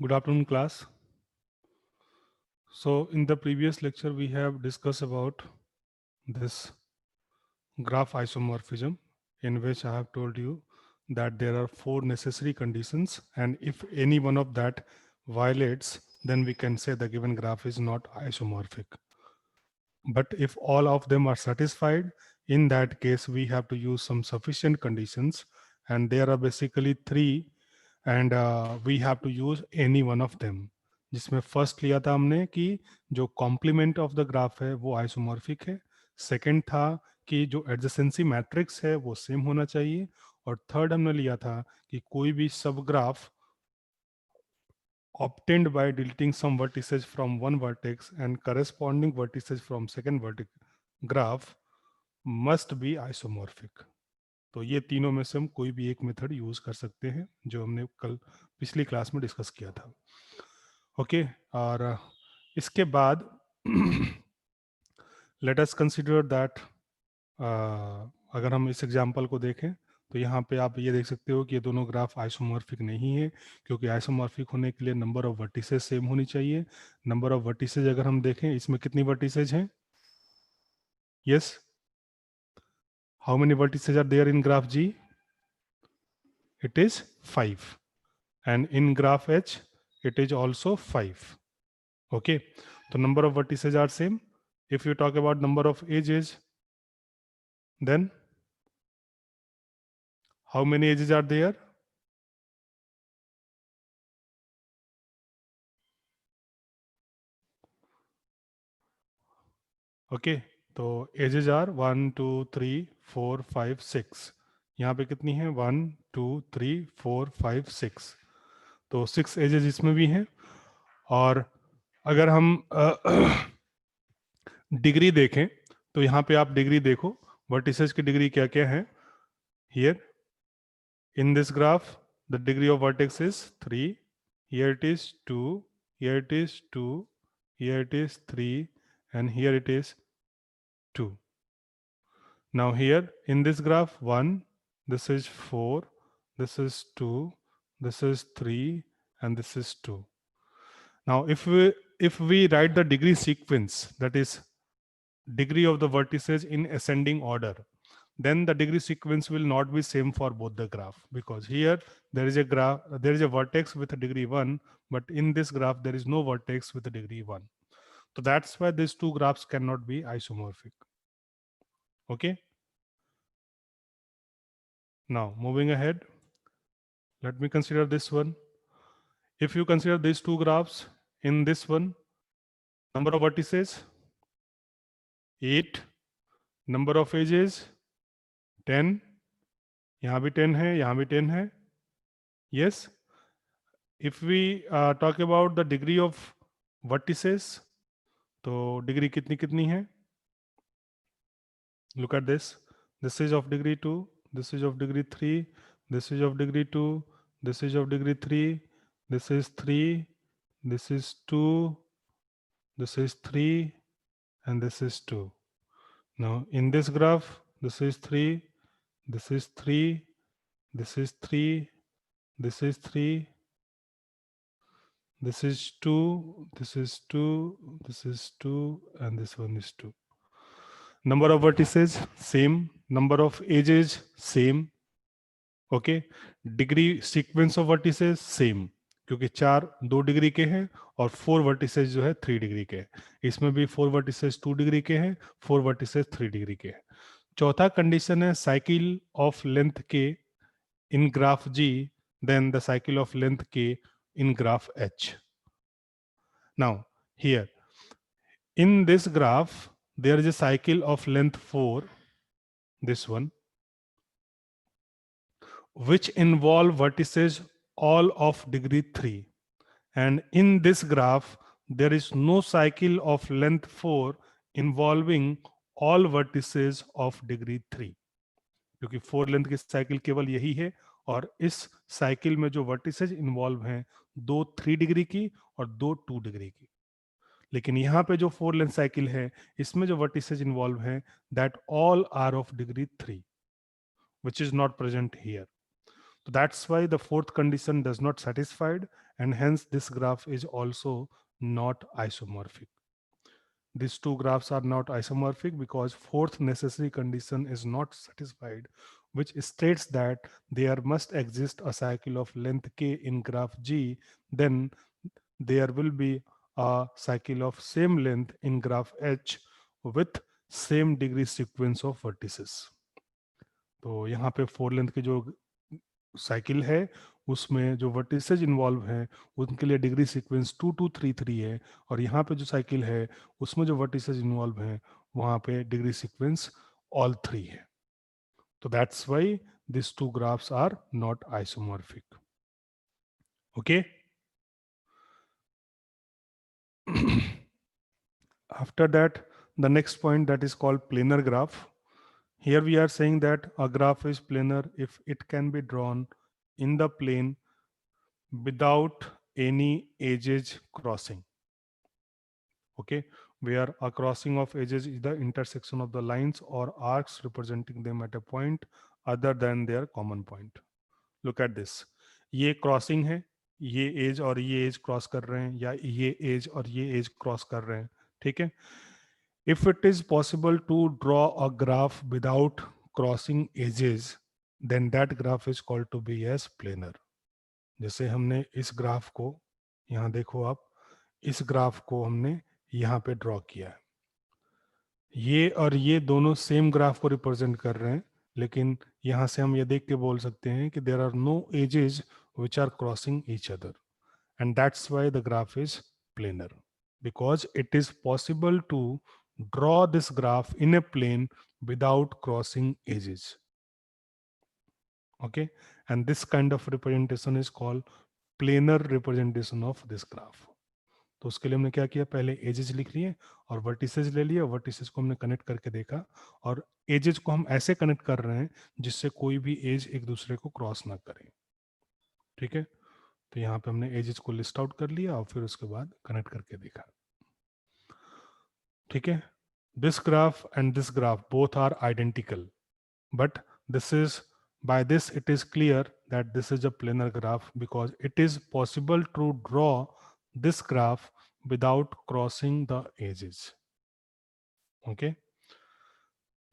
Good afternoon, class. So in the previous lecture, we have discussed about this graph isomorphism, in which I have told you that there are 4 necessary conditions, and if any one of that violates, then we can say the given graph is not isomorphic. But if all of them are satisfied, in that case, we have to use some sufficient conditions, and there are basically 3, and we have to use any one of them. जिसमें first लिया था हमने कि जो complement of the graph है वो isomorphic है, second था कि जो एडजेसेंसी मैट्रिक्स है वो सेम होना चाहिए, और थर्ड हमने लिया था कि कोई भी सब graph obtained by deleting some vertices from one vertex and corresponding vertices from second vertex graph must be isomorphic. तो ये तीनों में से हम कोई भी एक मेथड यूज कर सकते हैं जो हमने कल पिछली क्लास में डिस्कस किया था. ओके, और इसके बाद लेट अस कंसिडर दैट, अगर हम इस एग्जांपल को देखें तो यहाँ पे आप ये देख सकते हो कि ये दोनों ग्राफ आइसोमॉर्फिक नहीं है, क्योंकि आइसोमॉर्फिक होने के लिए नंबर ऑफ वर्टिसेज सेम होनी चाहिए. नंबर ऑफ वर्टिसेज अगर हम देखें, इसमें कितनी वर्टिसेज हैं? Yes, how many vertices are there in graph G? It is 5, and in graph H it is also 5. Okay, so number of vertices are same. If you talk about number of edges, then how many edges are there? Okay, तो edges are 1 2 3 4 5 6. यहाँ पे कितनी है? 1 2 3 4 5 6. तो 6 edges इसमें भी हैं. और अगर हम डिग्री देखें तो यहाँ पे आप डिग्री देखो, वर्टिसेस की डिग्री क्या क्या है. Here in this graph the degree of vertex is 3, here it is 2, here it is 2, here it is 3, and here it is 2. Now here in this graph 1, this is 4, this is 2, this is 3, and this is 2. Now if we write the degree sequence, that is degree of the vertices in ascending order, then the degree sequence will not be same for both the graph, because here there is a vertex with a degree 1, but in this graph there is no vertex with a degree 1. So that's why these two graphs cannot be isomorphic. Okay, now moving ahead, let me consider this one. If you consider these two graphs, in this one, number of vertices 8, number of edges 10, यहाँ भी 10 है, यहाँ भी 10 है. Yes, if we talk about the degree of vertices, तो degree कितनी कितनी है? Look at this. This is of degree 2, this is of degree 3, this is of degree 2, this is of degree 3, this is 3, this is 2, this is 3, and this is 2. Now in this graph, this is 3, this is 3, this is 3, this is 3, this is 2, this is 2, this is 2, and this one is 2. Number of vertices same, number of edges same. Okay, degree sequence of vertices same, क्योंकि 4 2 degree के हैं और 4 vertices जो है 3 degree के हैं. इसमें भी 4 वर्टिसेस 2 डिग्री के हैं, 4 वर्टिसेस 3 डिग्री के हैं. चौथा कंडीशन है cycle of length k in graph g, then the cycle of length k in graph h. Now here in this graph there is a cycle of length 4, this one, which involve vertices all of degree 3, and in this graph there is no cycle of length 4 involving all vertices of degree 3, क्योंकि 4 length की cycle केवल यही है, और इस cycle में जो vertices involve हैं 2 3 डिग्री की और 2 2 डिग्री की. लेकिन यहाँ पे जो 4 लेंथ साइकिल है, इसमें जो वर्टिसेज इन्वॉल्व हैं that all are of degree 3, which is not present here. So that's why the fourth condition does not satisfied, and hence this graph is also not isomorphic. These two graphs are not isomorphic because fourth necessary condition is not satisfied, which states that there must exist a cycle of length k in graph G, then there will be a cycle of same length in graph H with same degree sequence of vertices. तो यहाँ पे four length की जो cycle है उसमें जो vertices involve हैं उनके लिए डिग्री सीक्वेंस 2233 है, और यहाँ पे जो साइकिल है उसमें जो वर्टिसेज इन्वॉल्व हैं वहाँ पे डिग्री सीक्वेंस ऑल 3 है. तो that's why this two graphs are not isomorphic. Okay. After that, the next point, that is called planar graph. Here we are saying that a graph is planar if it can be drawn in the plane without any edges crossing. Okay, where a crossing of edges is the intersection of the lines or arcs representing them at a point other than their common point. Look at this. ये crossing है, ये as और ये as cross कर रहे हैं, या ये एज और ये एज क्रॉस कर रहे हैं. ठीक है. If it is possible to draw a graph without crossing edges, then that graph is called to be as planar. जैसे हमने इस ग्राफ को, यहाँ देखो आप, इस ग्राफ को हमने यहाँ पे ड्रॉ किया है. ये और ये दोनों सेम ग्राफ को रिप्रेजेंट कर रहे हैं, लेकिन यहाँ से हम ये देख के बोल सकते हैं कि there are no edges which are crossing each other, and that's why the graph is planar, because it is possible to draw this graph in a plane without crossing edges. Okay, and this kind of representation is called planar representation of this graph. तो उसके लिए हमने क्या किया, पहले edges लिख लिए और वर्टिसेज ले लिए, वर्टिसेज को हमने कनेक्ट करके देखा, और एजेस को हम ऐसे कनेक्ट कर रहे हैं जिससे कोई भी एज एक दूसरे को क्रॉस ना करे. ठीक है. तो यहाँ पे हमने एजेस को लिस्ट आउट कर लिया और फिर उसके बाद कनेक्ट करके देखा. ठीक है. This graph and this graph both are identical, but this is, by this it is clear that this is a planar graph because it is possible to draw this graph without crossing the edges. Okay,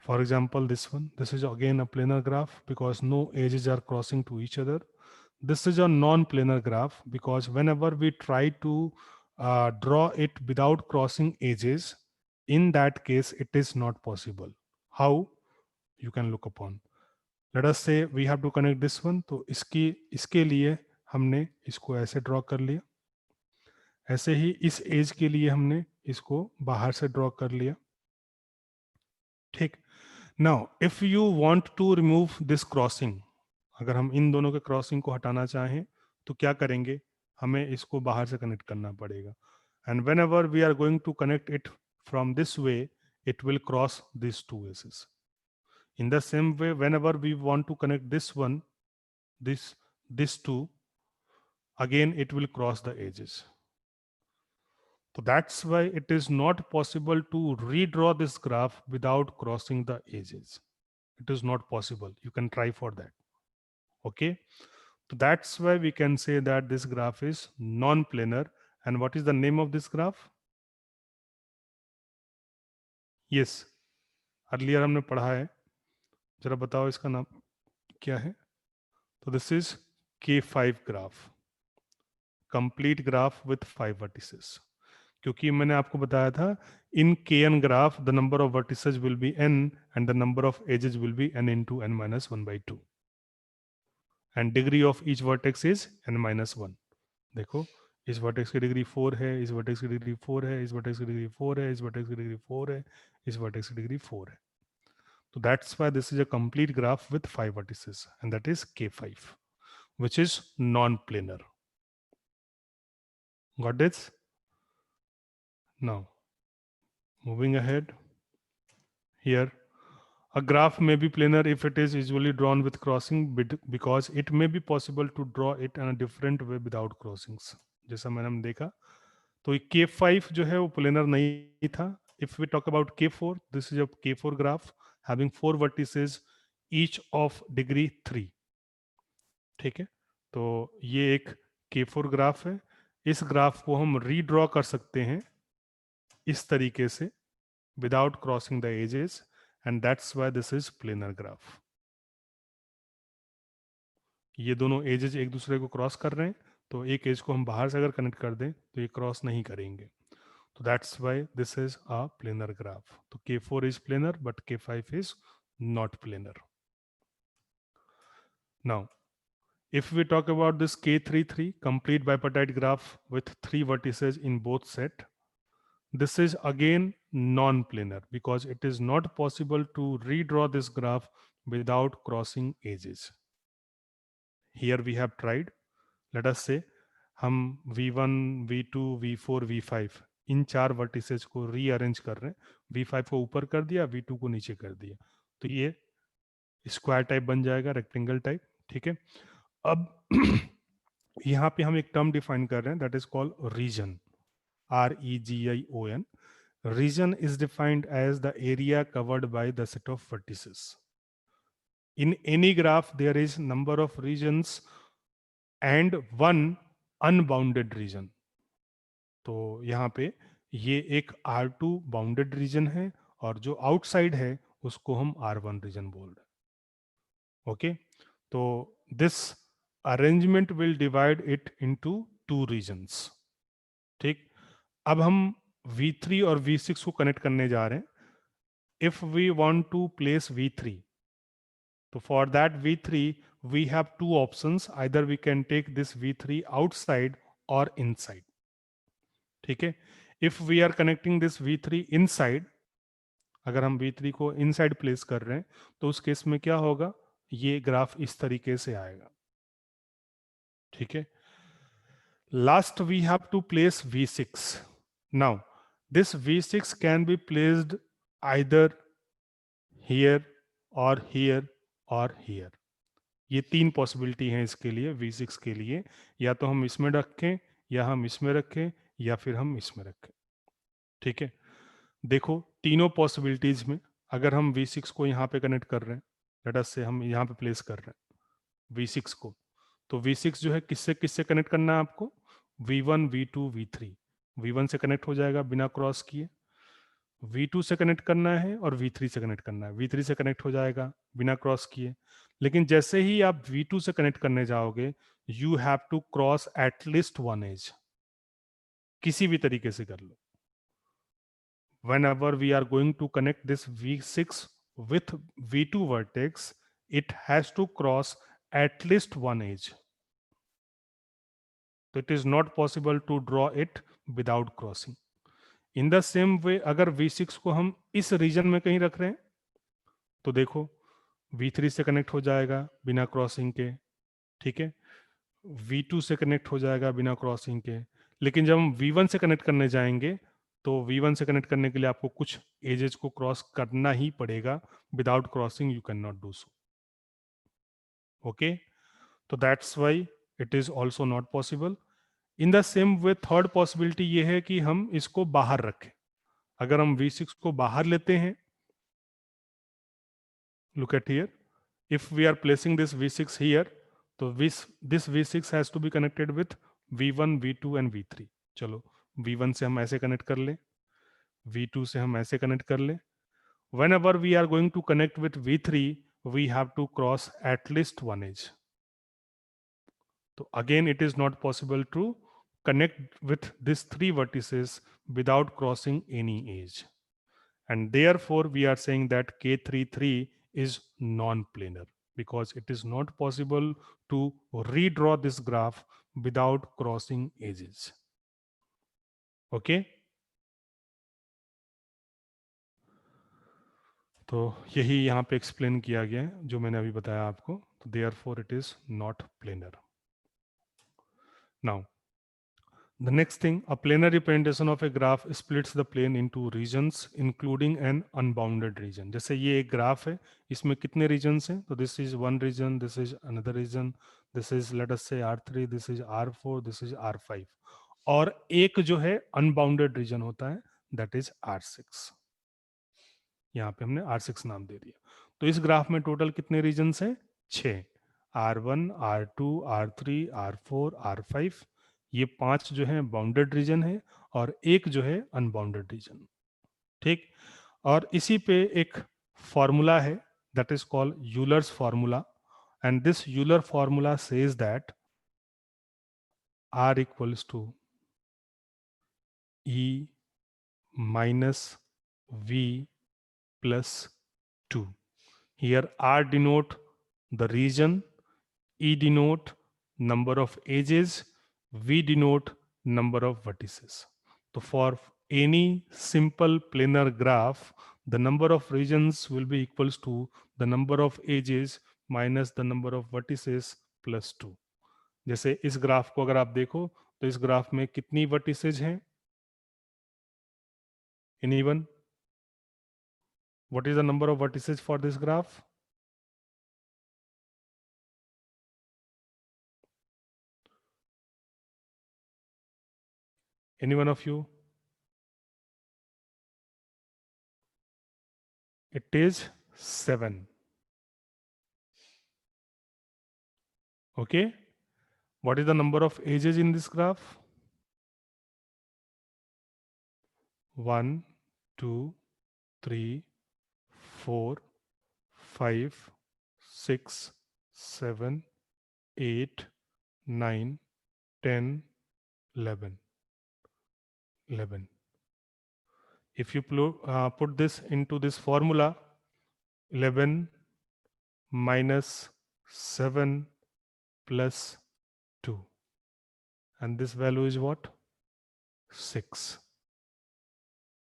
for example, this one, this is again a planar graph because no edges are crossing to each other. This is a non-planar graph because whenever we try to draw it without crossing edges, in that case it is not possible. How? You can look upon. Let us say we have to connect this one, तो इसके लिए हमने इसको ऐसे draw कर लिया. ऐसे ही इस एज के लिए हमने इसको बाहर से ड्रॉ कर लिया. ठीक. Now if you want to remove this crossing, अगर हम इन दोनों के क्रॉसिंग को हटाना चाहें तो क्या करेंगे, हमें इसको बाहर से कनेक्ट करना पड़ेगा. And whenever we are going to connect it from this way, it will cross this two edges. In the same way, whenever we want to connect this one, this two, again it will cross the edges. So that's why it is not possible to redraw this graph without crossing the edges. It is not possible. You can try for that. Okay. So that's why we can say that this graph is non-planar. And what is the name of this graph? Yes. Earlier हमने पढ़ा है. जरा बताओ इसका नाम क्या है. तो this is K5 graph, complete graph with 5 vertices. क्योंकि मैंने आपको बताया था in Kn graph the number of vertices will be n and the number of edges will be n into n minus 1/2, and degree of each vertex is n-1. देखो, इस vertex की degree 4 है, इस वर्टेक्स की degree 4 है, इस vertex की degree 4 है, इस वर्टेक्स की डिग्री 4 है, इस वर्टेक्स की डिग्री 4 है. So that's why this is a complete graph with 5 vertices, and that is K5, which is non-planar. Got this? Now, moving ahead, here, a graph may be planar if it is usually drawn with crossing, because it may be possible to draw it in a different way without crossings. जैसा मैंने देखा, तो K5 जो है वो planar नहीं था. If we talk about K4, this is a K4 graph having 4 vertices, each of degree 3. ठीक है. तो ये एक K4 ग्राफ है। इस ग्राफ को हम रीड्रॉ कर सकते हैं इस तरीके से without crossing the edges, and that's why this is planar graph. ये दोनों एजेस एक दूसरे को क्रॉस कर रहे हैं, तो एक एज को हम बाहर से अगर कनेक्ट कर दें तो ये क्रॉस नहीं करेंगे, तो that's why this is a planar graph. तो K4 is planar but K5 is not planar. Now if we talk about this K33 complete bipartite graph with 3 vertices in both set, this is again non-planar because it is not possible to redraw this graph without crossing edges. Here we have tried. Let us say हम V1, V2, V4, V5 इन 4 vertices को rearrange कर रहे हैं। V5 को ऊपर कर दिया, V2 को नीचे कर दिया, तो ये स्क्वायर टाइप बन जाएगा, रेक्टेंगल टाइप। ठीक है, अब यहाँ पे हम एक टर्म डिफाइन कर रहे हैं, that is called region, REGION. Region is defined as the area covered by the set of vertices. In any graph, there is number of regions and one unbounded region. तो यहाँ पे ये एक R2 bounded reason है और जो outside है उसको हम R1 रीजन बोल रहे हैं। ओके, तो this arrangement will divide it into 2 regions. ठीक, अब हम V3 और V6 को कनेक्ट करने जा रहे हैं। If we want to place V3, तो for that V3 we have 2 options, either we can take this V3 outside और इनसाइड। ठीक है, if we are connecting this V3 inside, अगर हम V3 को इनसाइड प्लेस कर रहे हैं तो उस केस में क्या होगा, ये ग्राफ इस तरीके से आएगा। ठीक है, last we have to place V6. Now, this V6 can be placed either here or here or here. ये 3 पॉसिबिलिटी हैं इसके लिए, V6 के लिए, या तो हम इसमें रखें, या हम इसमें रखें, या फिर हम इसमें रखें। ठीक है, देखो तीनों पॉसिबिलिटीज में अगर हम V6 को यहाँ पे कनेक्ट कर रहे हैं, लेट अस से हम यहाँ पे प्लेस कर रहे हैं V6 को, तो V6 जो है किससे किससे कनेक्ट करना है आपको, V1, V2, V3। V1 से कनेक्ट हो जाएगा बिना क्रॉस किए, V2 से कनेक्ट करना है और V3 से कनेक्ट करना है, V3 से कनेक्ट हो जाएगा बिना क्रॉस किए। लेकिन जैसे ही आप V2 से कनेक्ट करने जाओगे, you have to cross at least 1 edge, किसी भी तरीके से कर लो। whenever we are going to connect this V6 with V2 vertex, it has to cross at least 1 edge. So it is not possible to draw it without crossing. In the same way, अगर V6 को हम इस reason में कहीं रख रहे हैं, तो देखो V3 से कनेक्ट हो जाएगा बिना क्रॉसिंग के। ठीक है, V2 से कनेक्ट हो जाएगा बिना क्रॉसिंग के। लेकिन जब हम V1 से कनेक्ट करने जाएंगे, तो V1 से कनेक्ट करने के लिए आपको कुछ एजेस को क्रॉस करना ही पड़ेगा, without crossing you can not do so. Okay, तो that's why it is also not possible. In the same way third possibility ये है कि हम इसको बाहर रखें। अगर हम V6 को बाहर लेते हैं, look at here, if we are placing this V6 here, तो this V6 has to be connected with V1, V2 and V3। चलो V1 से हम ऐसे कनेक्ट कर लें, V2 से हम ऐसे कनेक्ट कर लें। Whenever we are going to connect with V3, we have to cross at least 1 edge. So again, it is not possible to connect with these 3 vertices without crossing any edge. And therefore, we are saying that K33 is non-planar because it is not possible to redraw this graph without crossing edges. Okay? तो यही यहाँ पे explain किया गया है जो मैंने अभी बताया आपको। तो therefore, it is not planar. Now, the next thing, a planar representation of a graph splits the plane into regions including an unbounded region. जैसे ये एक ग्राफ है, इसमें कितने regions हैं? तो this is one region, this is another region, this is let us say R3, this is R4, this is R5, और एक जो है unbounded region होता है, that is R6। यहाँ पे हमने R6 नाम दे दिया। तो इस ग्राफ में टोटल कितने रीजन्स हैं? 6। R1, R2, R3, R4, R5, ये 5 जो है बाउंडेड रीजन है और एक जो है अनबाउंडेड रीजन। ठीक, और इसी पे एक फॉर्मूला है that is called Euler's formula, and this Euler formula says that R equals to E minus V plus 2. Here R denote the region, E denote number of edges, V denote number of vertices. So for any simple planar graph, the number of regions will be equals to the number of edges minus the number of vertices plus 2. जैसे इस graph को अगर आप देखो तो इस graph में कितनी वर्टिसेज हैं? Anyone? What is the number of vertices for this graph? Any one of you? It is 7. Okay. What is the number of edges in this graph? 1, 2, 3, 4, 5, 6, 7, 8, 9, 10, 11. 11. If you put this into this formula, 11 minus 7 plus 2. And this value is what? 6.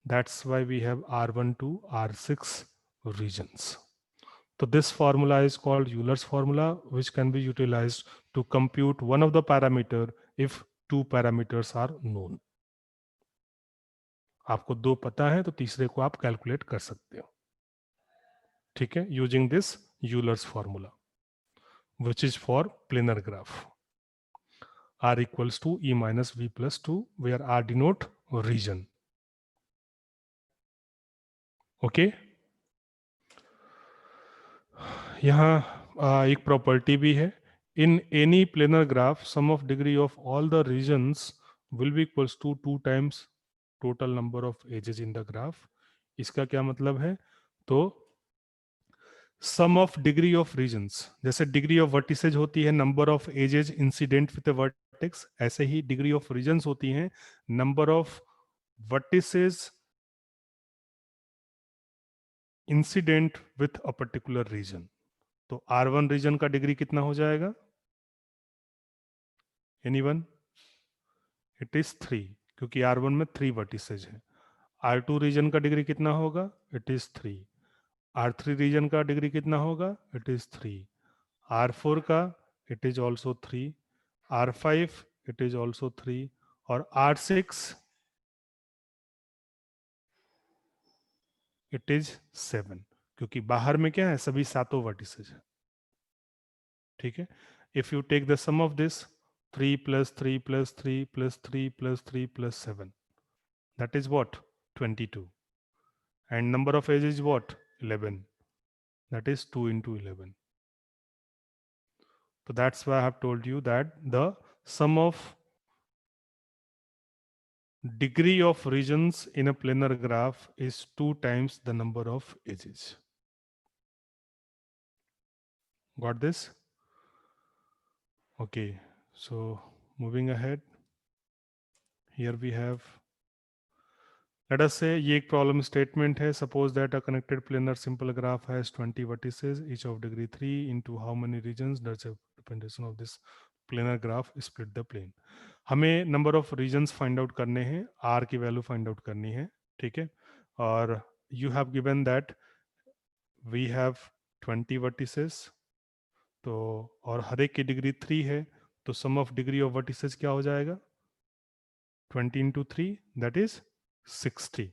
That's why we have R1 to R6 regions. So this formula is called Euler's formula, which can be utilized to compute one of the parameter if two parameters are known. आपको दो पता है तो तीसरे को आप calculate कर सकते हो, ठीक है, using this Euler's formula which is for planar graph. R equals to E minus V plus 2, where R denote region. Okay, यहाँ एक प्रॉपर्टी भी है, in any planar graph sum of degree of all the regions will be equals to 2 times total number of edges in the graph. इसका क्या मतलब है? तो sum of degree of regions, जैसे डिग्री ऑफ वर्टिसेज होती है number of edges incident with vertex, ऐसे ही डिग्री ऑफ रीजन्स होती हैं number of vertices incident with a particular reason. तो R1 रीजन का डिग्री कितना हो जाएगा? एनीवन? इट इज 3, क्योंकि R1 में 3 वर्टिसेज है. R2 रीजन का डिग्री कितना होगा? It is 3. R3 रीजन का डिग्री कितना होगा? It is 3. R4 का it is also 3. R5 it is also 3. और R6 इट इज 7, क्योंकि बाहर में क्या है? सभी सातों वर्टिसेज है, ठीक है. If you take the sum of this, 3 plus 3 plus 3 plus 3 plus 3 plus 7, that is what? 22. And number of edges is what? 11. That is 2 into 11. So that's why I have told you that the sum of degree of regions in a planar graph is 2 times the number of edges. Got this? Okay, so moving ahead, here we have, let us say ये एक problem statement है. Suppose that a connected planar simple graph has 20 vertices, each of degree 3, into how many regions does a representation of this planar graph split the plane. हमें number of regions find out करने हैं, R की value find out करनी है, ठीक है. और you have given that we have 20 vertices, तो और हर एक की डिग्री 3 है, तो sum of degree of vertices क्या हो जाएगा? 20 into 3, that is 60.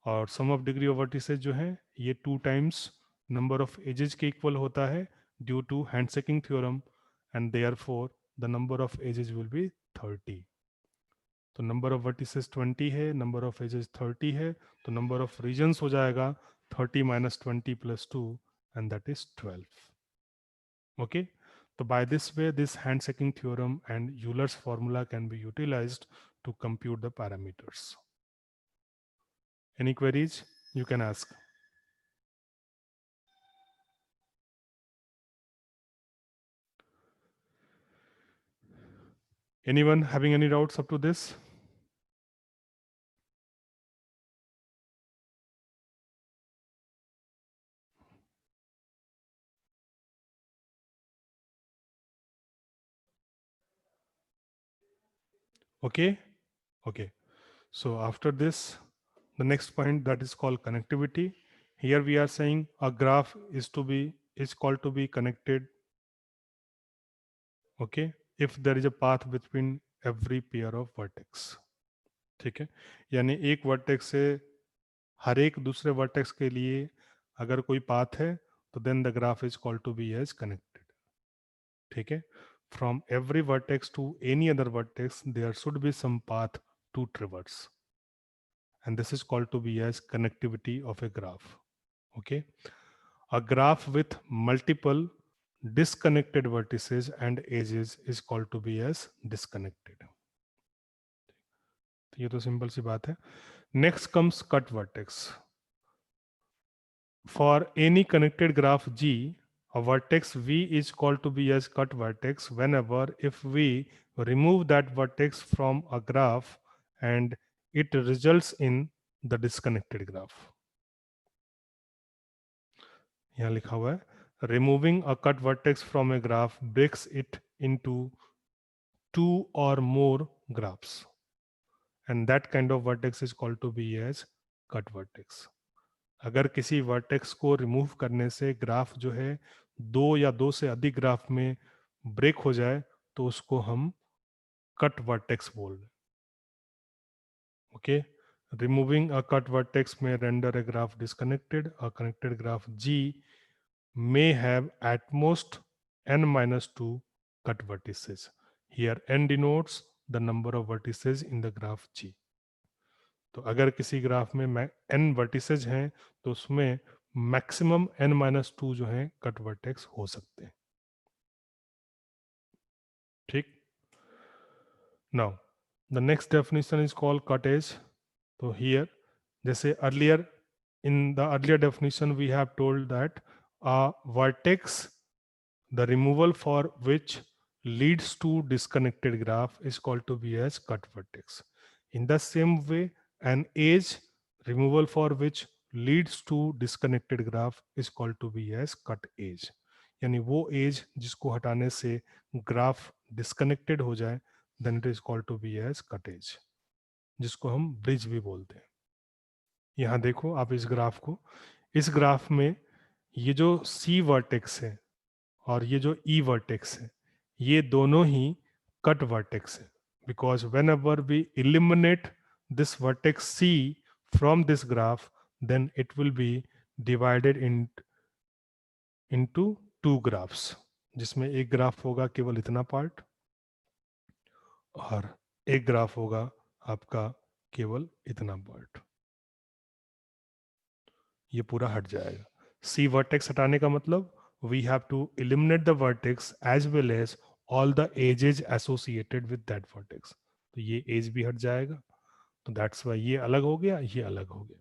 और sum of degree of vertices जो है ये 2 टाइम्स नंबर ऑफ एजेस के इक्वल होता है due to handshaking theorem, and therefore the number of edges will be 30. तो नंबर ऑफ वर्टिसेज 20 है, नंबर ऑफ एजेस 30 है, तो नंबर ऑफ रीजन्स हो जाएगा 30 minus 20 plus 2, and that is 12. Okay, So by this way, this handshaking theorem and Euler's formula can be utilized to compute the parameters. Any queries you can ask? Anyone having any doubts up to this? Okay. Okay. So after this, the next point, that is called connectivity. Here we are saying a graph is called to be connected. Okay. If there is a path between every pair of vertex. ठीक है, यानी एक vertex से हर एक दूसरे vertex के लिए अगर कोई पाथ है तो then the graph is called to be edge connected. ठीक है, from every vertex to any other vertex there should be some path to traverse, and this is called to be as connectivity of a graph. Okay, a graph with multiple disconnected vertices and edges is called to be as disconnected. तो ये तो simple सी बात है. Next comes cut vertex. For any connected graph G, a vertex V is called to be as cut vertex whenever if we remove that vertex from a graph and it results in the disconnected graph. यहाँ लिखा हुआ है removing a cut vertex from a graph breaks it into two or more graphs, and that kind of vertex is called to be as cut vertex. अगर किसी vertex को remove करने से graph जो है दो या दो से अधिक ग्राफ में ब्रेक हो जाए तो उसको हम कट वर्टेक्स बोल रहे हैं. Okay, removing a cut vertex may render a graph disconnected. A connected graph g may have at most n-2 cut vertices. Here n denotes the number of vertices in the graph G. तो अगर किसी graph में n vertices हैं तो उसमें maximum n-2 जो है cut vertex हो सकते हैं. ठीक. Now the next definition is called cut edge. तो हियर जैसे earlier in the earlier definition we have told that a vertex, the removal for which leads to disconnected graph is called to be as cut vertex. In the same way, an edge removal for which leads to disconnected graph is called to be as cut edge. यानी वो as जिसको हटाने से graph disconnected हो जाए then it is called to be as cut edge, जिसको हम bridge भी बोलते हैं. यहाँ देखो आप इस ग्राफ को, इस ग्राफ में ये जो सी वर्टेक्स है और ये जो ई वर्टेक्स है ये दोनों ही कट वर्टेक्स है, because whenever we eliminate this vertex c from this graph then it will be divided into two graphs, जिसमें एक ग्राफ होगा केवल इतना पार्ट और एक ग्राफ होगा आपका केवल इतना पार्ट. ये पूरा हट जाएगा. सी वर्टेक्स हटाने का मतलब we have to eliminate the vertex as well as all the edges associated with that vertex. तो ये एज भी हट जाएगा, तो दैट्स व्हाई ये अलग हो गया, ये अलग हो गया.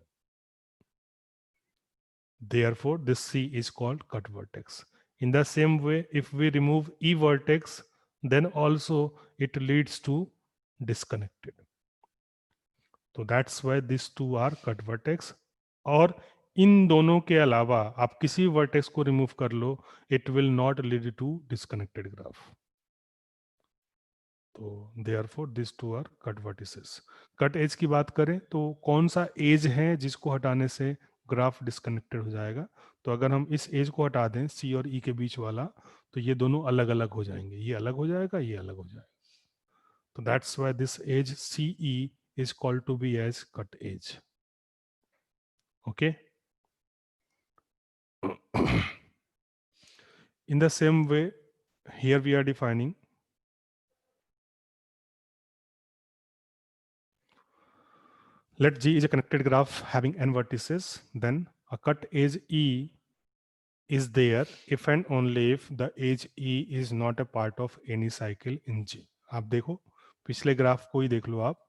Therefore, this C is called cut vertex. In the same way, if we remove E vertex, then also it leads to disconnected. So that's why these two are cut vertex. और इन दोनों के अलावा आप किसी वर्टेक्स को remove कर लो, it will not lead to disconnected graph. तो therefore this two are cut vertices. Cut edge की बात करें तो कौन सा एज है जिसको हटाने से ग्राफ डिस्कनेक्टेड हो जाएगा. तो अगर हम इस एज को हटा दें सी और ई के बीच वाला, तो ये दोनों अलग अलग हो जाएंगे, ये अलग हो जाएगा, ये अलग हो जाएगा. तो that's why this edge c e is called to be as cut edge. Okay. In the same way, here we are defining let G is a connected graph having n vertices, then a cut edge E is there if and only if the edge E is not a part of any cycle in G. आप देखो पिछले graph को ही देख लो आप,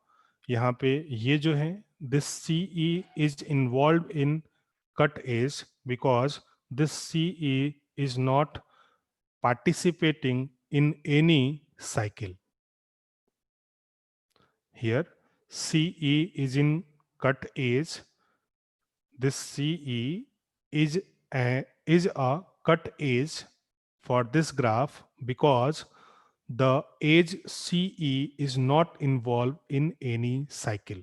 यहाँ पे ये जो है this CE is involved in cut edge because this CE is not participating in any cycle. Here CE is in cut edge. This CE is a cut edge for this graph because the edge CE is not involved in any cycle.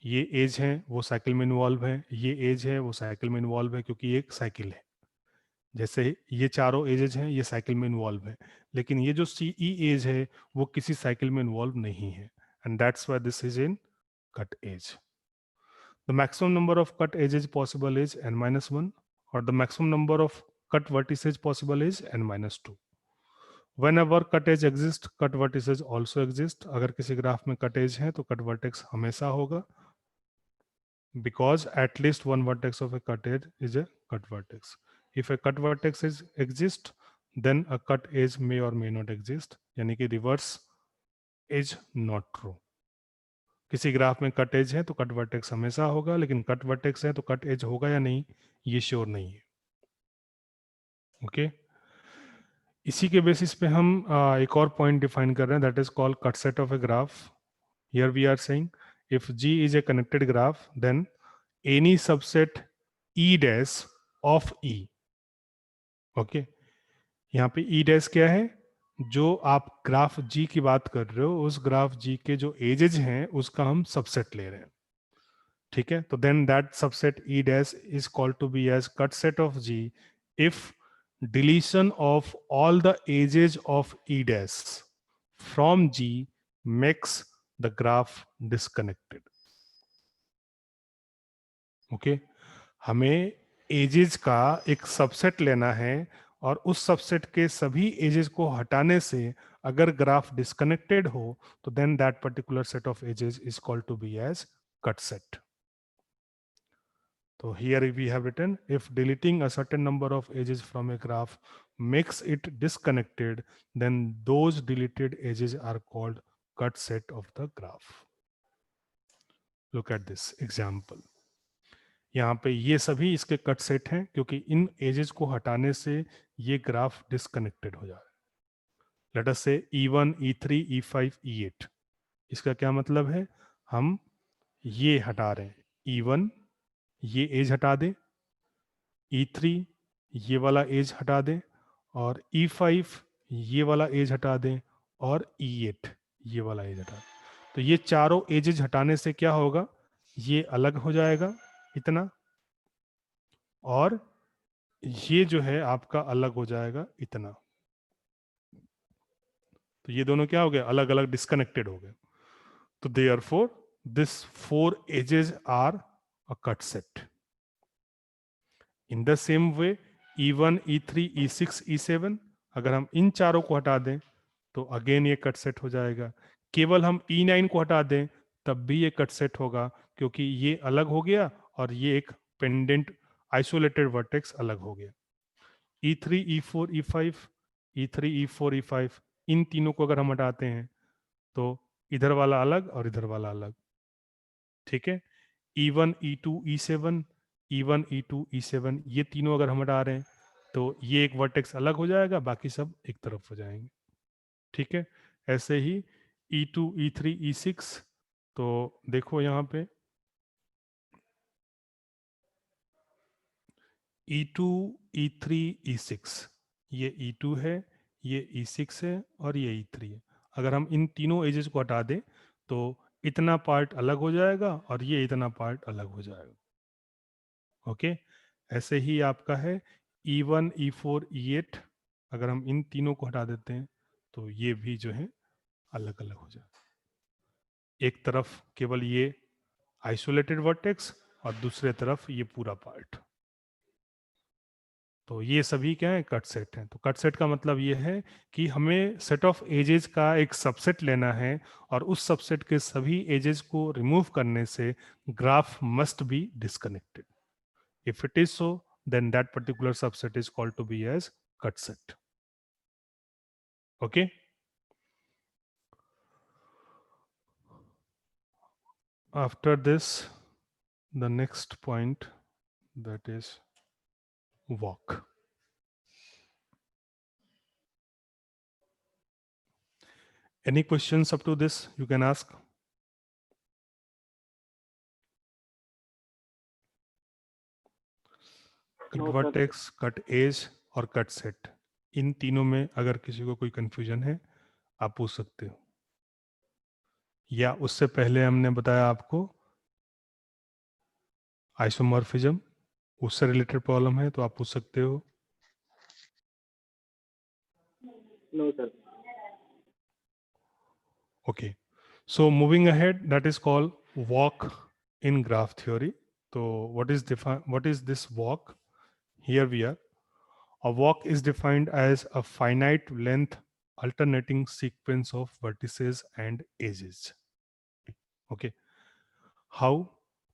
ये as है वो cycle में involve है, ये as है वो cycle में involve है क्योंकि ये एक साइकिल है। जैसे ये चारों एजेज हैं ये साइकिल में इन्वॉल्व है, लेकिन ये जो सीई एज है वो किसी साइकिल में इन्वॉल्व नहीं है, and that's why this is in cut edge. The maximum number of cut edges possible is n-1, or the maximum number of cut vertices possible is n-2. Whenever cut edge exists, cut vertices also exist. अगर किसी graph में cut edge है तो cut vertex हमेशा होगा, because at least one vertex of a cut edge is a cut vertex. If a cut vertex exists, then a cut edge may or may not exist. यानी कि reverse is not true. किसी graph में cut as है तो cut vertex हमेशा होगा, लेकिन cut vertex है तो कट एज होगा या नहीं ये श्योर नहीं है. ओके इसी के बेसिस पे हम एक और पॉइंट डिफाइन कर रहे हैं, that is called cut set of a graph. Here we are saying if G is a connected graph then any subset E dash of E. Okay यहाँ पे ई डैश क्या है, जो आप ग्राफ जी की बात कर रहे हो उस ग्राफ जी के जो एजेज हैं उसका हम सबसेट ले रहे हैं. ठीक है, तो then that subset E dash is called to be as cut set of G if deletion of all the edges of E dash from G makes the graph disconnected. Okay हमें edges का एक subset लेना है और उस subset के सभी edges को हटाने से अगर ग्राफ डिस्कनेक्टेड हो तो then that particular set of edges is called to be as cut set. So here we have written if deleting a certain number of edges from a graph makes it disconnected, then those deleted edges are called cut set of the graph. Look at this example. यहाँ पे ये सभी इसके cut set हैं क्योंकि इन edges को हटाने से ये ग्राफ डिस्कनेक्टेड हो जा रहा है. लेट अस से E1, E3, E5, E8. इसका क्या मतलब है, हम ये हटा रहे हैं, E1 ये एज हटा दें, E3 ये वाला एज हटा दें, और E5 ये वाला एज हटा दें, और E8 ये वाला एज हटा दें. तो ये चारों एजेज हटाने से क्या होगा, ये अलग हो जाएगा इतना, और ये जो है आपका अलग हो जाएगा इतना. तो ये दोनों क्या हो गए, अलग अलग डिस्कनेक्टेड हो गए. तो therefore this 4 edges are a cut set. In the same way E1, E3, E6, E7 अगर हम इन चारों को हटा दें तो अगेन ये कट सेट हो जाएगा. केवल हम E9 को हटा दें तब भी ये कट सेट होगा क्योंकि ये अलग हो गया और ये एक पेंडेंट आइसोलेटेड वर्टेक्स अलग हो गया. E3, E4, E5, E3, E4, E5 इन तीनों को अगर हम हटाते हैं तो इधर वाला अलग और इधर वाला अलग. ठीक है, E1, E2, E7, E1, E2, E7 ये तीनों अगर हम हटा रहे हैं तो ये एक वर्टेक्स अलग हो जाएगा, बाकी सब एक तरफ हो जाएंगे. ठीक है, ऐसे ही E2, E3, E6. तो देखो यहाँ पे E2, E3, E6 ये E2 है, ये E6 है और ये E3 है. अगर हम इन तीनों एजेस को हटा दें तो इतना पार्ट अलग हो जाएगा और ये इतना पार्ट अलग हो जाएगा. ओके ऐसे ही आपका है E1, E4, E8 अगर हम इन तीनों को हटा देते हैं तो ये भी जो है अलग अलग हो जाएगा. एक तरफ केवल ये आइसोलेटेड वर्टेक्स और दूसरे तरफ ये पूरा पार्ट. तो ये सभी क्या है, कट सेट हैं. तो कट सेट का मतलब ये है कि हमें सेट ऑफ एजेस का एक सबसेट लेना है और उस सबसेट के सभी एजेस को रिमूव करने से graph must be disconnected. If it is so then that particular subset is called to be as cut set. Okay. After this, the next point, that is walk. Any questions up to this you can ask? Cut vertex, cut edge और cut set, इन तीनों में अगर किसी को कोई confusion है आप पूछ सकते हो, या उससे पहले हमने बताया आपको आइसोमॉर्फिज्म, उससे रिलेटेड प्रॉब्लम है तो आप पूछ सकते हो. No sir. Okay, so moving ahead, that is called walk in graph theory. So what is this walk? Here we are. A walk is defined as a finite length alternating sequence of vertices and edges. Okay, how?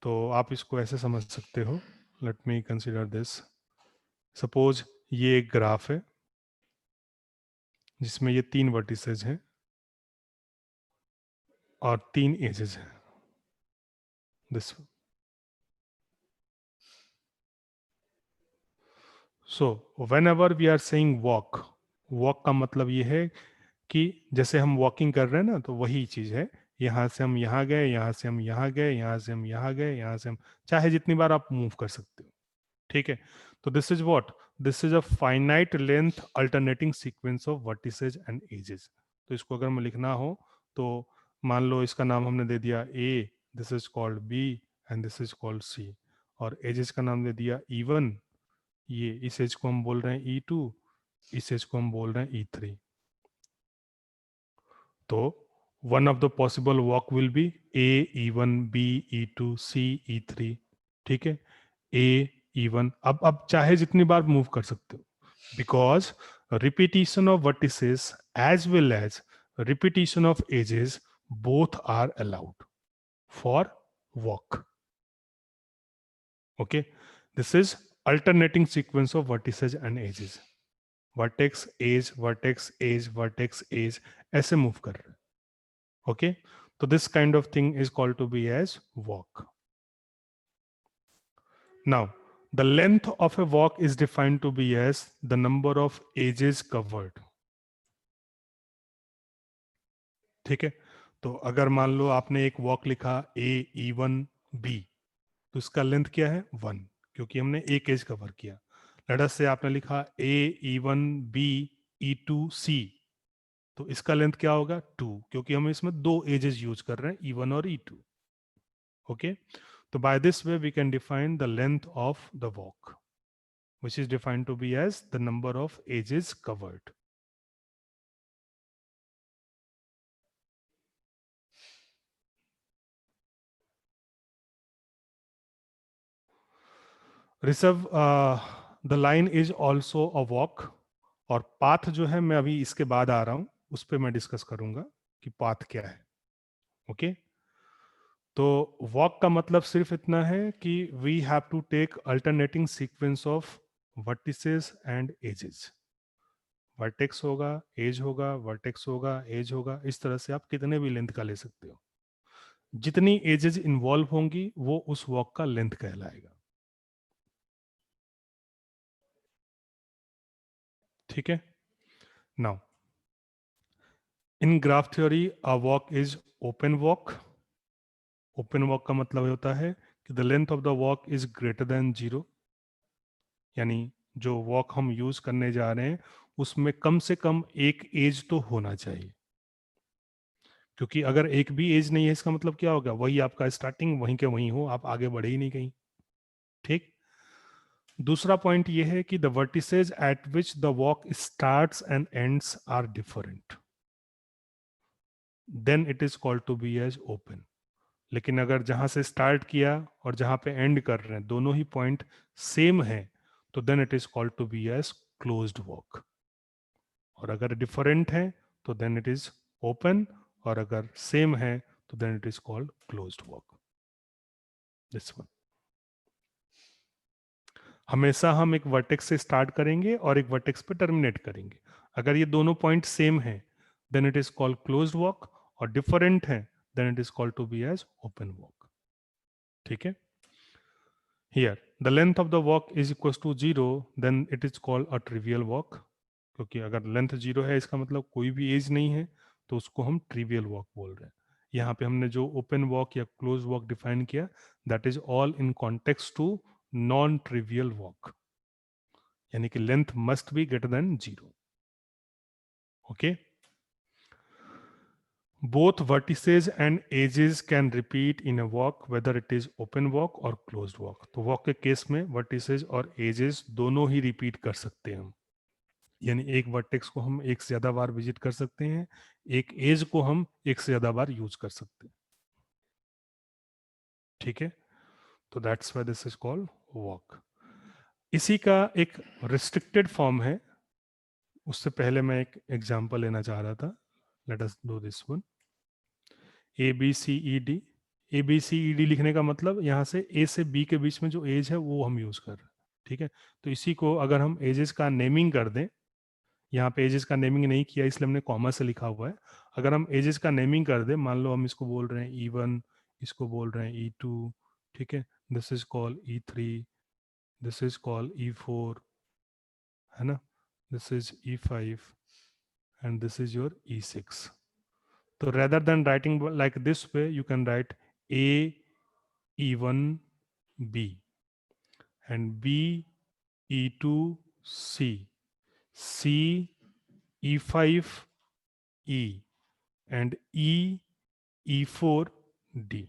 तो आप इसको ऐसे समझ सकते हो. Let me consider this. Suppose ये एक graph है जिसमें ये 3 वर्टिसेज हैं और 3 एजेस हैं. This. So whenever we are saying walk, walk का मतलब ये है कि जैसे हम वॉकिंग कर रहे हैं ना, तो वही चीज है. यहाँ से हम यहाँ गए, यहाँ से हम यहाँ गए, यहाँ से हम यहाँ गए, यहाँ से हम, चाहे जितनी बार आप मूव कर सकते हो. ठीक है. तो this is what, this is a finite length alternating sequence of vertices and edges. तो इसको अगर मैं लिखना हो तो मान लो इसका नाम हमने दे दिया a, this is called b and this is called c, और एजेस का नाम दे दिया E1, ये इस एज को हम बोल रहे हैं E2, इस एज को हम बोल रहे हैं E3. तो one of the possible walk will be A, E1, B, E2, C, E3. ठीक है. A, E1, अब चाहे जितनी बार मूव कर सकते हो, because repetition of vertices as well as repetition of edges both are allowed for walk. Okay, this is alternating sequence of vertices and edges. Vertex edge, vertex edge, vertex edge, ऐसे move कर रहे हैं. Okay, so this kind of thing is called to be as walk. Now, the length of a walk is defined to be as the number of edges covered. ठीक है. तो अगर मान लो आपने एक वॉक लिखा A, E1, B, तो इसका लेंथ क्या है 1, क्योंकि हमने एक एज कवर किया. लेट अस से आपने लिखा A, E1, B, E2, C, तो इसका लेंथ क्या होगा 2, क्योंकि हम इसमें 2 एजेस यूज कर रहे हैं E1 और E2. Okay, so by this way we can define the length of the walk, which is defined to be as the number of edges covered. Rishabh, the line is also a walk, और path जो है मैं अभी इसके बाद आ रहा हूं, उस पर मैं डिस्कस करूंगा कि पाथ क्या है. ओके, तो वॉक का मतलब सिर्फ इतना है कि we have to take alternating sequence of vertices and edges. Vertex होगा, एज होगा, वर्टेक्स होगा, एज होगा, इस तरह से आप कितने भी लेंथ का ले सकते हो. जितनी एजेस इन्वॉल्व होंगी वो उस वॉक का लेंथ कहलाएगा. ठीक है. Now in graph theory a walk is open walk. Open walk का मतलब होता है कि the length of the walk is greater than 0, यानी जो वॉक हम यूज करने जा रहे हैं उसमें कम से कम एक एज तो होना चाहिए, क्योंकि अगर एक भी एज नहीं है इसका मतलब क्या होगा, वही आपका स्टार्टिंग वहीं के वहीं हो, आप आगे बढ़े ही नहीं कहीं. ठीक. दूसरा पॉइंट ये है कि the vertices at which the walk starts and ends are different, then it is called to be as open. लेकिन अगर जहां से स्टार्ट किया और जहां पे एंड कर रहे हैं दोनों ही पॉइंट सेम है, तो then it is called to be as closed walk. और अगर डिफरेंट है तो देन इट इज ओपन, और अगर सेम है तो then it is called closed walk. This one. हमेशा हम एक वर्टेक्स से स्टार्ट करेंगे और एक वर्टेक्स पे टर्मिनेट करेंगे। अगर ये दोनों पॉइंट सेम है then it is called closed walk, और डिफरेंट है then it is called to be as open walk. ठीक है, here the length of the walk is equal to 0 then it is called a trivial walk. क्योंकि अगर length 0 है इसका मतलब कोई भी एज नहीं है, तो उसको हम ट्रिवियल वॉक बोल रहे हैं। यहाँ पे हमने जो ओपन वॉक या क्लोज वॉक डिफाइन किया that is all in context to non trivial walk, यानी कि length must be greater than 0। Okay, both vertices and edges can repeat in a walk whether it is open walk or closed walk। तो walk के case में vertices और edges दोनों ही repeat कर सकते हैं हम, यानी एक वर्टेक्स को हम एक से ज्यादा बार विजिट कर सकते हैं, एक एज को हम एक से ज्यादा बार यूज कर सकते हैं। ठीक है, तो that's why this is called walk. इसी का एक रिस्ट्रिक्टेड फॉर्म है, उससे पहले मैं एक एग्जांपल लेना चाह रहा था। Let us do this one. A B C E D, A B C E D लिखने का मतलब यहाँ से ए से बी के बीच में जो एज है वो हम यूज कर रहे हैं। ठीक है, तो इसी को अगर हम एजेस का नेमिंग कर दें, यहाँ पे एजेस का नेमिंग नहीं किया इसलिए हमने कॉमा से लिखा हुआ है। अगर हम एजेस का नेमिंग कर दें, मान लो हम इसको बोल रहे हैं E1, इसको बोल रहे हैं E2, ठीक है, this is call E3, this is call E4, है ना, this is E5 and this is your E6। तो rather than writing like this way, you can write A E1 B and B E2 C, C E5 E and E E4 D.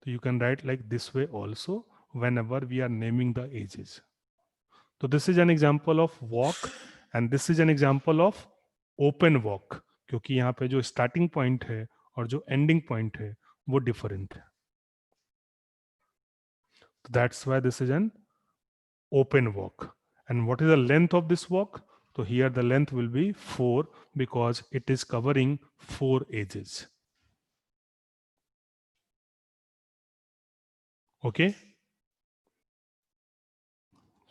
So you can write like this way also whenever we are naming the ages. So this is an example of walk and this is an example of open walk, क्योंकि यहाँ पे जो starting point है और जो ending point है वो different है। That's why this is an open walk. And what is the length of this walk? So here the length will be 4 because it is covering 4 edges. Okay,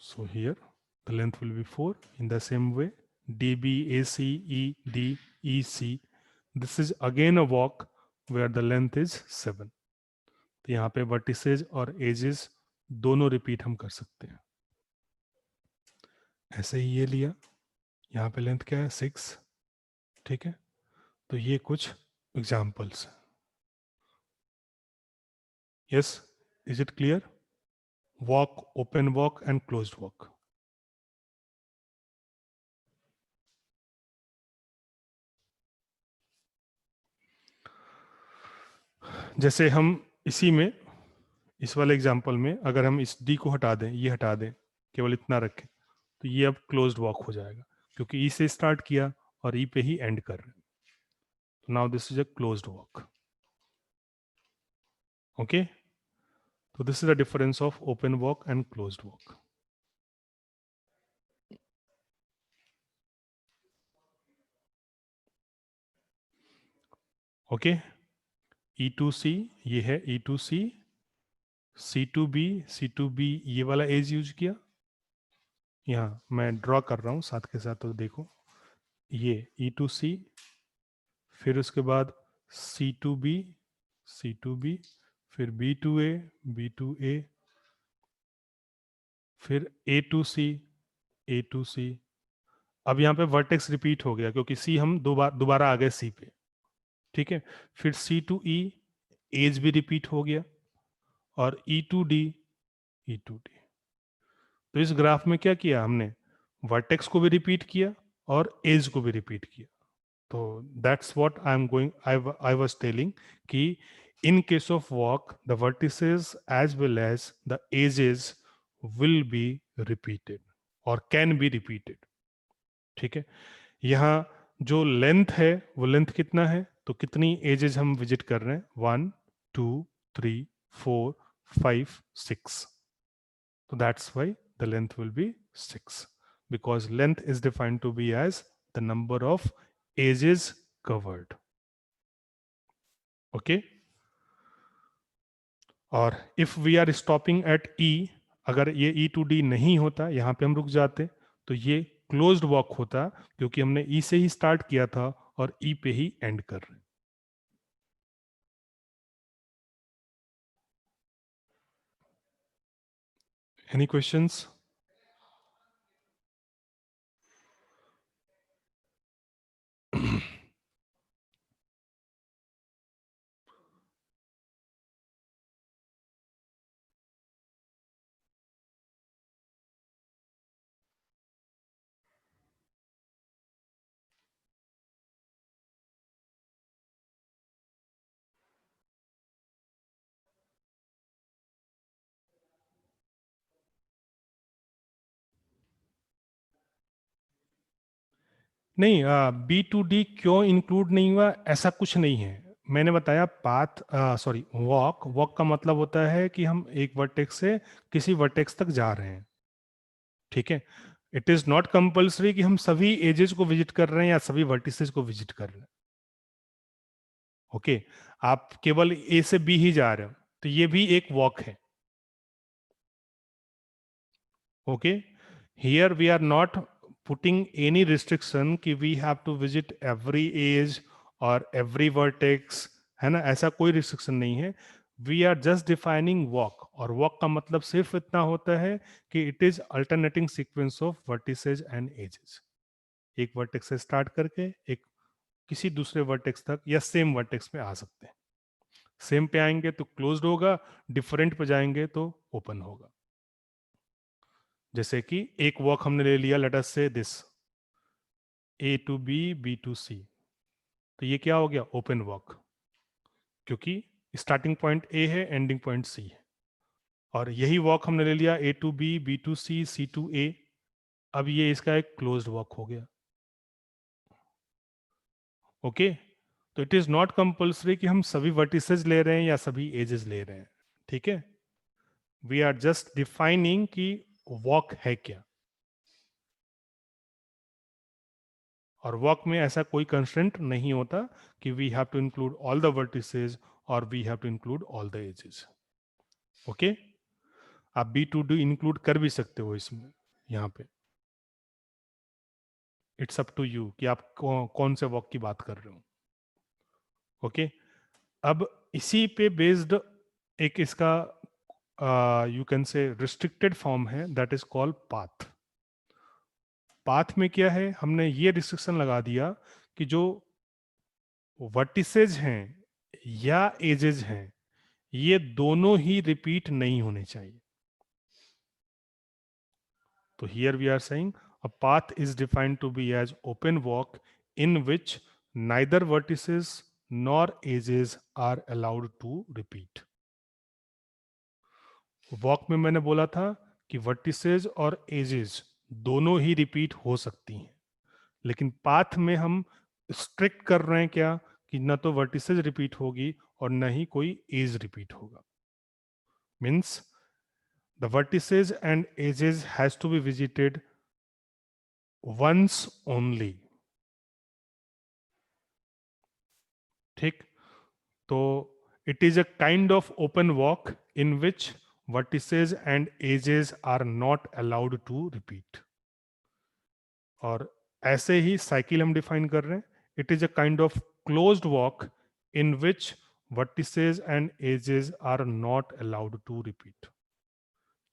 so here the length will be 4 in the same way. DB, AC, ED, EC, this is again a walk where the length is 7। तो यहाँ पे vertices और edges दोनों repeat हम कर सकते हैं। ऐसे ही ये लिया, यहाँ पे लेंथ क्या है 6। ठीक है, तो ये कुछ एग्जाम्पल्स हैं। Yes, is it clear? Walk, open walk and closed walk. जैसे हम इसी में, इस वाले एग्जाम्पल में अगर हम इस डी को हटा दें, ये हटा दें, केवल इतना रखें, तो ये अब क्लोज्ड वॉक हो जाएगा, क्योंकि ई से स्टार्ट किया और ई पे ही एंड कर रहे हैं। Now this is a closed walk. Okay, तो this is the difference of open walk and closed walk. Okay, E2C ये है E2C, C2B, C2B ये वाला एज यूज किया, यहाँ मैं ड्रॉ कर रहा हूँ साथ के साथ, तो देखो ये E2C, फिर उसके बाद C2B, C2B, फिर B2A, B2A, फिर A2C, A2C। अब यहाँ पे वर्टेक्स रिपीट हो गया क्योंकि C हम दोबारा आ गए C पे। ठीक है, फिर C2E एज भी रिपीट हो गया, और E2D, E2D। तो इस ग्राफ में क्या किया हमने, वर्टेक्स को भी रिपीट किया और एज को भी रिपीट किया। तो that's what I am going, I was telling कि in case of walk the vertices as well as the edges will be repeated और कैन बी रिपीटेड। ठीक है, यहाँ जो लेंथ है वो लेंथ कितना है, तो कितनी एजेस हम विजिट कर रहे हैं, 1 2 3 4 5 6। So that's why the length will be 6, because length is defined to be as the number of edges covered. Okay. Or if we are stopping at E, अगर ये ई टू डी नहीं होता, यहाँ पे हम रुक जाते, तो ये क्लोज्ड वॉक होता, क्योंकि हमने ई से ही स्टार्ट किया था और ई पे ही एंड कर रहे। Any questions? नहीं, बी टू डी क्यों इंक्लूड नहीं हुआ, ऐसा कुछ नहीं है। मैंने बताया पाथ, सॉरी, वॉक, वॉक का मतलब होता है कि हम एक वर्टेक्स से किसी वर्टेक्स तक जा रहे हैं, ठीक है। इट इज नॉट कंपल्सरी कि हम सभी एजेस को विजिट कर रहे हैं या सभी वर्टिसेस को विजिट कर रहे हैं। ओके, आप केवल ए से बी ही जा रहे हो, तो ये भी एक वॉक है। Okay, here we are not putting any restriction कि we have to visit every edge और एवरी वर्टेक्स, है ना, ऐसा कोई रिस्ट्रिक्शन नहीं है। We are just defining walk, और वॉक का मतलब सिर्फ इतना होता है कि it is alternating sequence of vertices and edges. एक वर्टेक्स से स्टार्ट करके एक किसी दूसरे वर्टेक्स तक या सेम वर्टेक्स में आ सकते हैं। सेम पे आएंगे तो क्लोज्ड होगा, डिफरेंट पे जाएंगे तो ओपन होगा। जैसे कि एक वॉक हमने ले लिया, let us say this a to b, b to c, तो ये क्या हो गया, ओपन वॉक, क्योंकि स्टार्टिंग पॉइंट ए है, एंडिंग पॉइंट सी है। और यही वॉक हमने ले लिया a to b, b to c to a, अब ये इसका एक क्लोज्ड वॉक हो गया। ओके, तो इट इज नॉट कंपल्सरी कि हम सभी वर्टिसेज ले रहे हैं या सभी एजेस ले रहे हैं, ठीक है। वी आर जस्ट डिफाइनिंग कि वॉक है क्या, और वॉक में ऐसा कोई कंस्ट्रेंट नहीं होता कि we have to include all the vertices और we have to include all the edges. Okay, आप बी टू डी इंक्लूड कर भी सकते हो इसमें, यहाँ पे इट्स अप टू यू कि आप कौन से वॉक की बात कर रहे हो। ओके, अब इसी पे बेस्ड एक इसका you can say restricted form है, that is called path. Path में क्या है, हमने ये रिस्ट्रिक्शन लगा दिया कि जो वर्टिसेज हैं या एजेस हैं, ये दोनों ही रिपीट नहीं होने चाहिए। तो here we are saying a path is defined to be as open walk in which neither vertices nor edges are allowed to repeat. Walk में मैंने बोला था कि वर्टिसेज और एजेस दोनों ही रिपीट हो सकती हैं, लेकिन पाथ में हम स्ट्रिक्ट कर रहे हैं क्या, कि न तो वर्टिसेज रिपीट होगी और न ही कोई एज रिपीट होगा। Means the vertices and edges has to be visited once only. ठीक, तो it is a kind of open walk in which vertices and edges are not allowed to repeat। और ऐसे ही साइकिल हम define कर रहे हैं, it is a kind of closed walk in which vertices and edges are not allowed to repeat।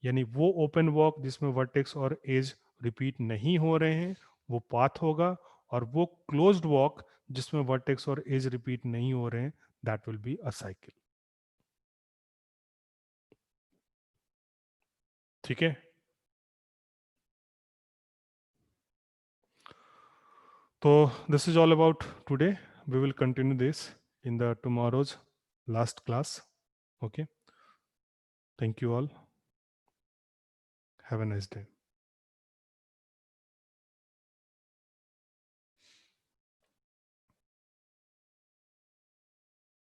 यानी वो open walk जिसमें vertex और एज रिपीट नहीं हो रहे हैं वो पाथ होगा, और वो क्लोज्ड वॉक जिसमें वर्टेक्स और एज रिपीट नहीं हो रहे हैं that will be a cycle. ठीक है, so this is all about today. We will continue this in the tomorrow's last class. Okay, thank you all, have a nice day.